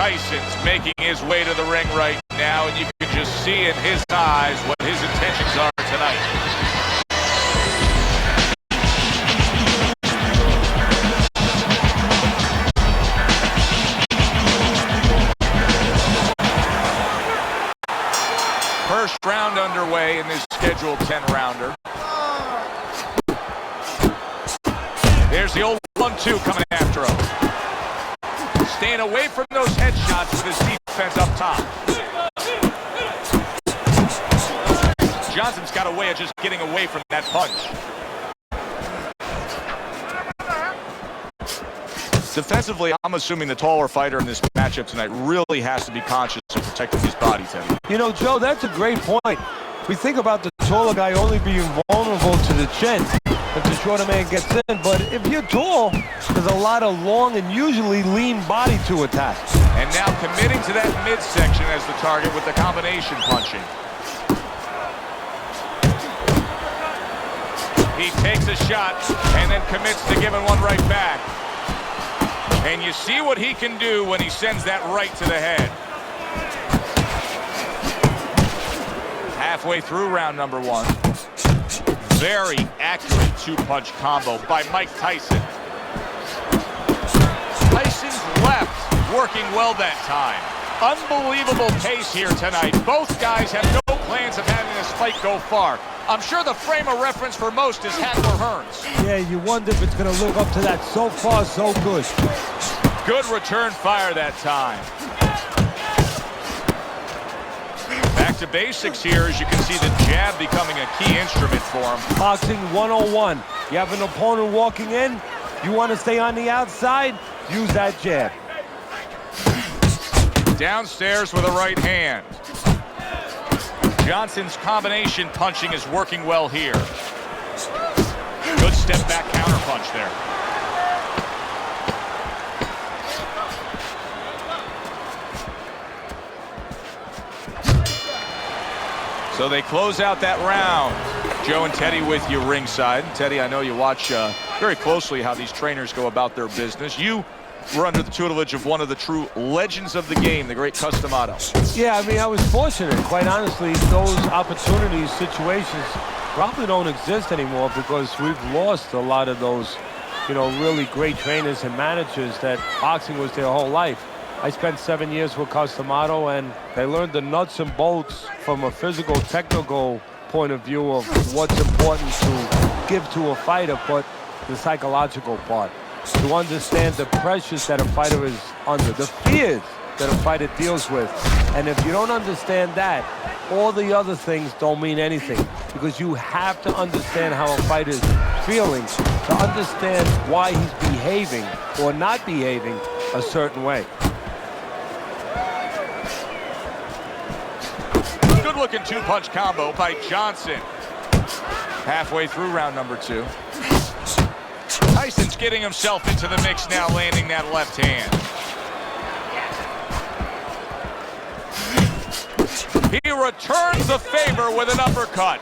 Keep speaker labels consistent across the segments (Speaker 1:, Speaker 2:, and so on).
Speaker 1: Tyson's making his way to the ring right now, and you can just see in his eyes what his intentions are tonight. First round underway in this scheduled 10-rounder. There's the old 1-2 coming after him. Staying away from those headshots with his defense up top. Johnson's got a way of just getting away from that punch. Defensively, I'm assuming the taller fighter in this matchup tonight really has to be conscious of protecting his body, Teddy.
Speaker 2: You know, Joe, that's a great point. We think about the taller guy only being vulnerable to the chin if the shorter man gets in, but if you're tall, there's a lot of long and usually lean body to attack.
Speaker 1: And now committing to that midsection as the target with the combination punching. He takes a shot and then commits to giving one right back. And you see what he can do when he sends that right to the head. Halfway through round number one. Very accurate two-punch combo by Mike Tyson. Tyson's left working well that time. Unbelievable pace here tonight. Both guys have no plans of having this fight go far. I'm sure the frame of reference for most is Hagler Hearns.
Speaker 2: Yeah, you wonder if it's going to live up to that. So far, so good.
Speaker 1: Good return fire that time. Back to basics here, as you can see the jab becoming a key instrument for him.
Speaker 2: Boxing 101. You have an opponent walking in, you want to stay on the outside, use that jab.
Speaker 1: Downstairs with a right hand. Johnson's combination punching is working well here. Good step back counter punch there. So they close out that round. Joe and Teddy with you ringside. Teddy, I know you watch very closely how these trainers go about their business. You were under the tutelage of one of the true legends of the game, the great Cus D'Amato.
Speaker 2: Yeah, I mean, I was fortunate. Quite honestly, those opportunities, situations probably don't exist anymore because we've lost a lot of those, you know, really great trainers and managers that boxing was their whole life. I spent 7 years with Cus D'Amato, and they learned the nuts and bolts from a physical, technical point of view of what's important to give to a fighter, but the psychological part. To understand the pressures that a fighter is under, the fears that a fighter deals with. And if you don't understand that, all the other things don't mean anything, because you have to understand how a fighter is feeling to understand why he's behaving or not behaving a certain way.
Speaker 1: Good-looking two-punch combo by Johnson. Halfway through round number two. Tyson's getting himself into the mix now, landing that left hand. He returns the favor with an uppercut.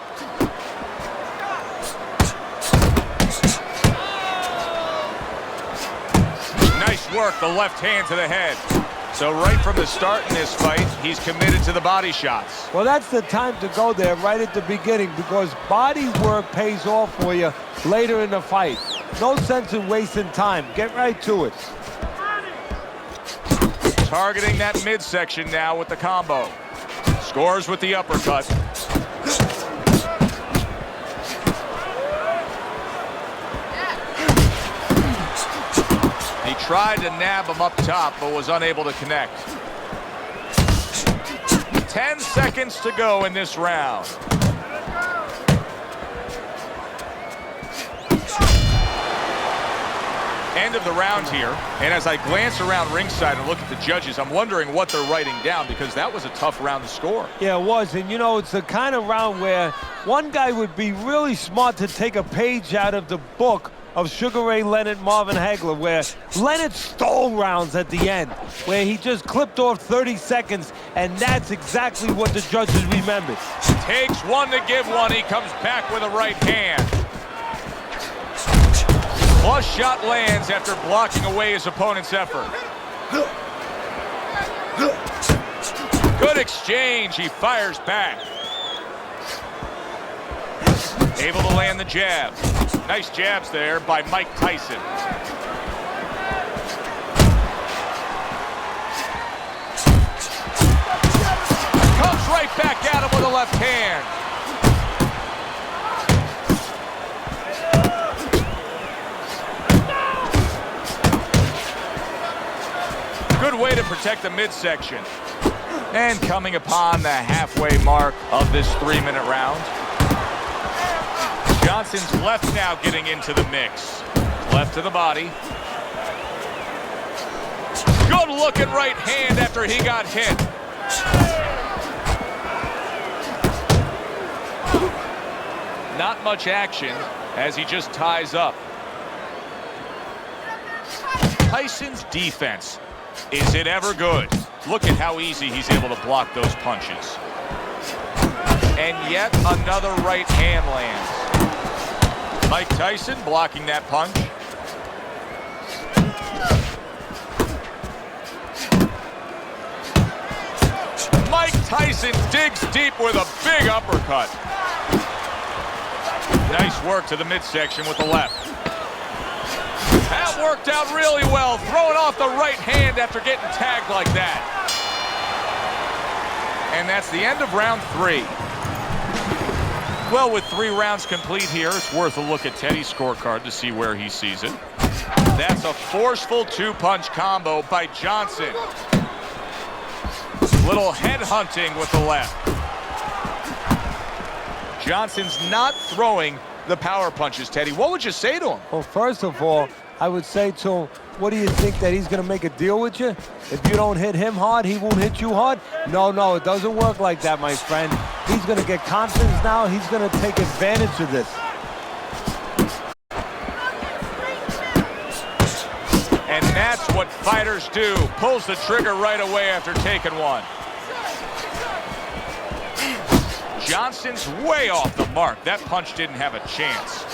Speaker 1: Nice work, the left hand to the head. So right from the start in this fight, he's committed to the body shots.
Speaker 2: Well, that's the time to go there right at the beginning, because body work pays off for you later in the fight. No sense in wasting time. Get right to it.
Speaker 1: Targeting that midsection now with the combo. Scores with the uppercut. He tried to nab him up top, but was unable to connect. 10 seconds to go in this round. End of the round here, and as I glance around ringside and look at the judges, I'm wondering what they're writing down, because that was a tough round to score.
Speaker 2: Yeah, it was, and you know, it's the kind of round where one guy would be really smart to take a page out of the book of Sugar Ray Leonard, Marvin Hagler, where Leonard stole rounds at the end, where he just clipped off 30 seconds, and that's exactly what the judges remembered.
Speaker 1: Takes one to give one. He comes back with a right hand. Plus shot lands after blocking away his opponent's effort. Good exchange. He fires back. Able to land the jab. Nice jabs there by Mike Tyson. Comes right back at him with a left hand. Good way to protect the midsection. And coming upon the halfway mark of this 3-minute round. Johnson's left now getting into the mix. Left to the body. Good looking right hand after he got hit. Not much action as he just ties up. Tyson's defense. Is it ever good? Look at how easy he's able to block those punches. And yet another right hand lands. Mike Tyson blocking that punch. Mike Tyson digs deep with a big uppercut. Nice work to the midsection with the left. That worked out really well, throwing off the right hand after getting tagged like that. And that's the end of round 3. Well, with 3 rounds complete here, it's worth a look at Teddy's scorecard to see where he sees it. That's a forceful 2-punch combo by Johnson. Little head hunting with the left. Johnson's not throwing the power punches, Teddy. What would you say to him?
Speaker 2: Well, first of all, I would say to him, what do you think, that he's going to make a deal with you? If you don't hit him hard, he won't hit you hard? No, it doesn't work like that, my friend. He's going to get confidence now. He's going to take advantage of this.
Speaker 1: And that's what fighters do. Pulls the trigger right away after taking one. Johnson's way off the mark. That punch didn't have a chance.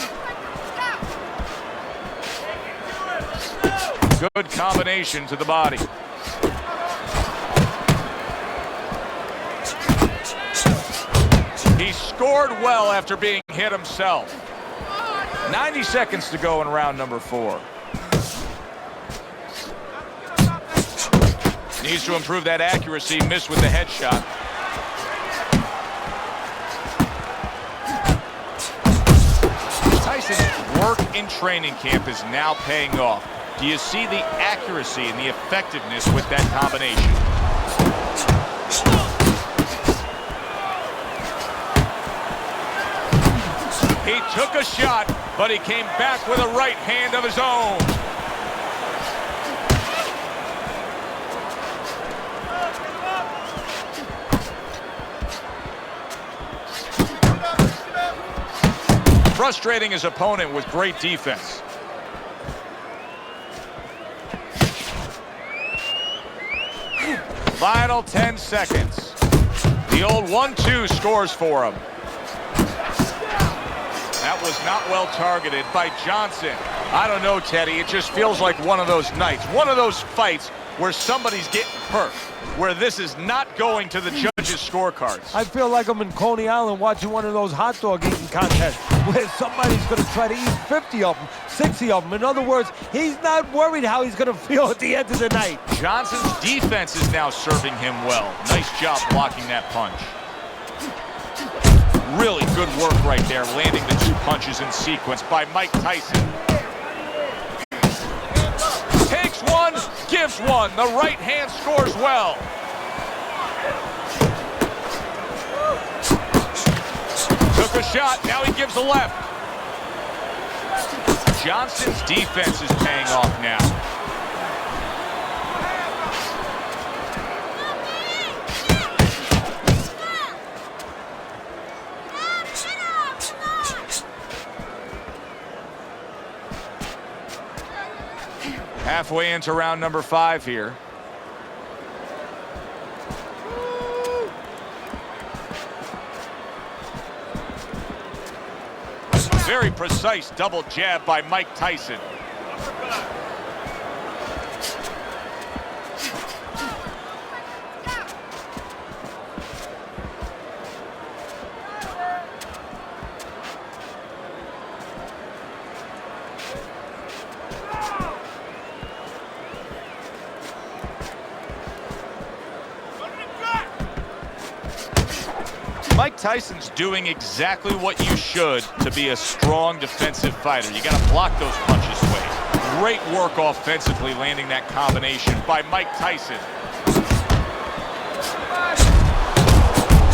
Speaker 1: Good combination to the body. He scored well after being hit himself. 90 seconds to go in round number 4. Needs to improve that accuracy. Missed with the headshot. Tyson's work in training camp is now paying off. Do you see the accuracy and the effectiveness with that combination? He took a shot, but he came back with a right hand of his own. Frustrating his opponent with great defense. Final 10 seconds. The old 1-2 scores for him. That was not well targeted by Johnson. I don't know, Teddy. It just feels like one of those nights, one of those fights where somebody's getting hurt, where this is not going to the judges' scorecards.
Speaker 2: I feel like I'm in Coney Island watching one of those hot dog eating contests where somebody's going to try to eat 50 of them, 60 of them. In other words, he's not worried how he's going to feel at the end of the night.
Speaker 1: Johnson's defense is now serving him well. Nice job blocking that punch. Really good work right there, landing the 2 punches in sequence by Mike Tyson. Takes one, gives one. The right hand scores well. Took a shot, now he gives a left. Johnson's defense is paying off now. Halfway into round number 5 here. Very precise double jab by Mike Tyson. Mike Tyson's doing exactly what you should to be a strong defensive fighter. You got to block those punches away. Great work offensively landing that combination by Mike Tyson.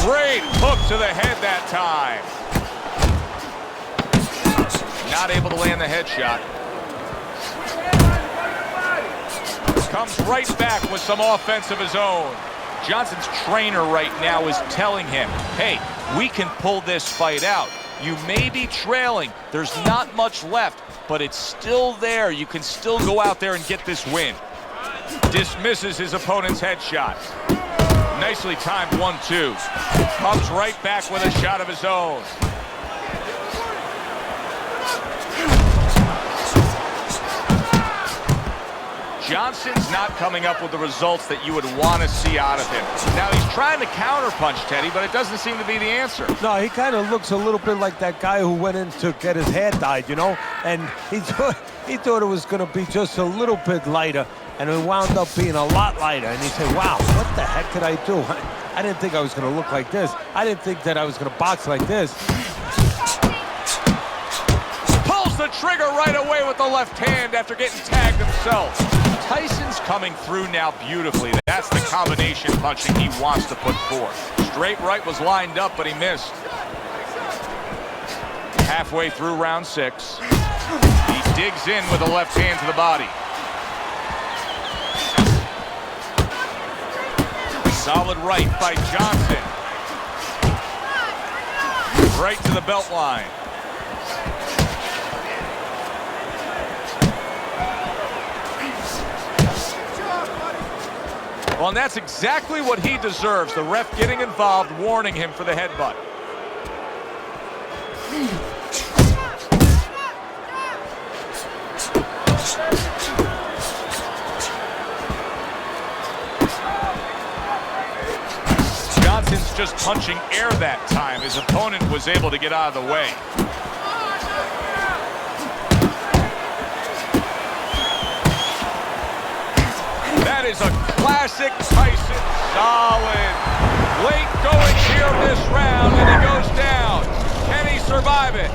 Speaker 1: Great hook to the head that time. Not able to land the headshot. Comes right back with some offense of his own. Johnson's trainer right now is telling him, hey, we can pull this fight out. You may be trailing. There's not much left, but it's still there. You can still go out there and get this win. Dismisses his opponent's headshot. Nicely timed 1-2. Comes right back with a shot of his own. Johnson's not coming up with the results that you would want to see out of him. Now, he's trying to counterpunch, Teddy, but it doesn't seem to be the answer.
Speaker 2: No, he kind of looks a little bit like that guy who went in to get his hair dyed, you know? And he thought it was going to be just a little bit lighter, and it wound up being a lot lighter. And he said, wow, what the heck did I do? I didn't think I was going to look like this. I didn't think that I was going to box like this.
Speaker 1: Pulls the trigger right away with the left hand after getting tagged himself. Tyson's coming through now beautifully. That's the combination punching he wants to put forth. Straight right was lined up, but he missed. Halfway through round 6. He digs in with a left hand to the body. Solid right by Johnson. Right to the belt line. Well, and that's exactly what he deserves. The ref getting involved, warning him for the headbutt. Johnson's just punching air that time. His opponent was able to get out of the way. That is a classic Tyson. Solid. Late going here this round, and he goes down. Can he survive it?